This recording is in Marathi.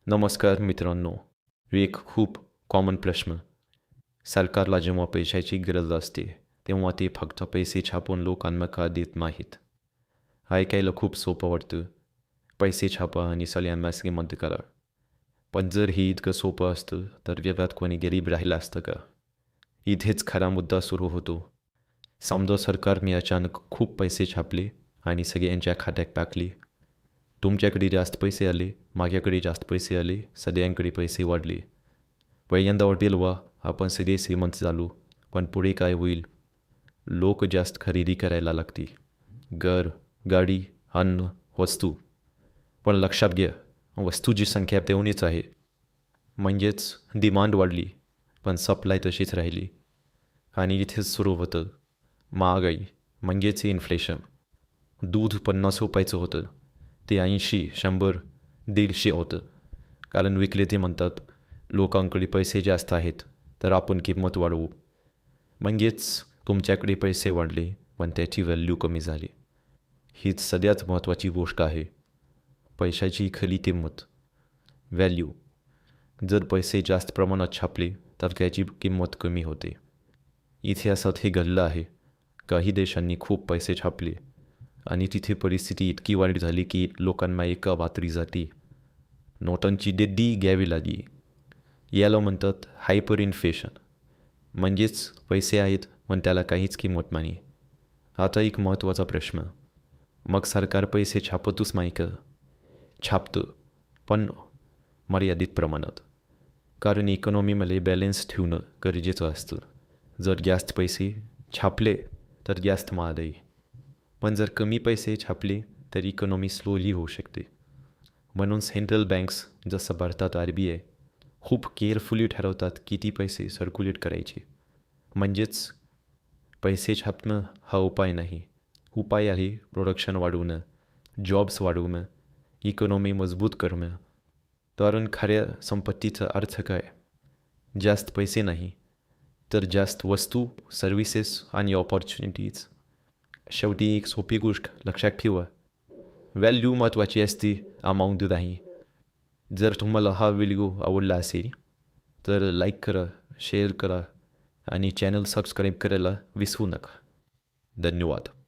नमस्कार मित्रांनो. एक खूप कॉमन प्रश्न. सरकारला जेव्हा पैशाची गरज असते तेव्हा ते फक्त पैसे छापून लोकांना का देत नाहीत? ऐकायला खूप सोपं वाटतं. पैसे छापा आणि सगळ्यांना श्रीमंत करा. पण जर हे इतकं सोपं असतं तर जगात कोणी गरीब राहिलं असतं का? इथेच खरा मुद्दा सुरू होतो. समजा सरकारने अचानक खूप पैसे छापले आणि सगळ्यांच्या खात्यात टाकले. तुमच्याकडे जास्त पैसे आले, माझ्याकडे जास्त पैसे आले, सगळ्यांकडे पैसे वाढले. पहिल्यांदा वाटेल वा आपण सगळे श्रीमंत झालो. पण पुढे काय होईल? लोक जास्त खरेदी करायला लागतील. घर, गाडी, अन्न, वस्तू. पण लक्षात घ्या, वस्तूची संख्या तेवढीच आहे. म्हणजेच डिमांड वाढली, पण सप्लाय तशीच राहिली. आणि इथेच सुरू होतं महागाई, म्हणजेच इन्फ्लेशन. दूध 50 रुपयाचं होतं, ते 80, 100, 150 होतं. कारण विक्रेते म्हणतात लोकांकडे पैसे जास्त आहेत तर आपण किंमत वाढवू. म्हणजेच तुमच्याकडे पैसे वाढले पण त्याची व्हॅल्यू कमी झाली. हीच सगळ्यात महत्त्वाची गोष्ट आहे. पैशाची खरी किंमत, व्हॅल्यू. जर पैसे जास्त प्रमाणात छापले तर त्याची किंमत कमी होते. इतिहासात हे घडलं आहे. काही देशांनी खूप पैसे छापले आणि तिथे परिस्थिती इतकी वाईट झाली की लोकांना एका रात्री जाती नोटांची देडी घ्यावी लागली. याला म्हणतात हायपर इन्फ्लेशन. म्हणजेच पैसे आहेत पण त्याला काहीच किंमत नाही. आता एक महत्त्वाचा प्रश्न. मग सरकार पैसे छापतच नाही का? छापतं, पण मर्यादित प्रमाणात. कारण इकॉनॉमीमध्ये बॅलन्स ठेवणं गरजेचं असतं. जर जास्त पैसे छापले तर जास्त महागाई. पण जर कमी पैसे छापले तर इकॉनॉमी स्लोली होऊ शकते. म्हणून सेंट्रल बँक्स जसं भारतात RBI खूप केअरफुली ठरवतात किती पैसे सर्क्युलेट करायचे. म्हणजेच पैसे छापणं हा उपाय नाही. उपाय आहे प्रोडक्शन वाढवणं, जॉब्स वाढवणं, इकॉनॉमी मजबूत करणं. कारण खऱ्या संपत्तीचा अर्थ काय? जास्त पैसे नाही तर जास्त वस्तू, सर्व्हिसेस आणि ऑपॉर्च्युनिटीज. शेवटी एक सोपी गोष्ट लक्षात ठेवा. व्हॅल्यू महत्त्वाची असते, अमाऊंट नाही. जर तुम्हाला हा व्हिडिओ आवडला असेल तर लाईक करा, शेअर करा आणि चॅनल सबस्क्राईब करायला विसरू नका. धन्यवाद.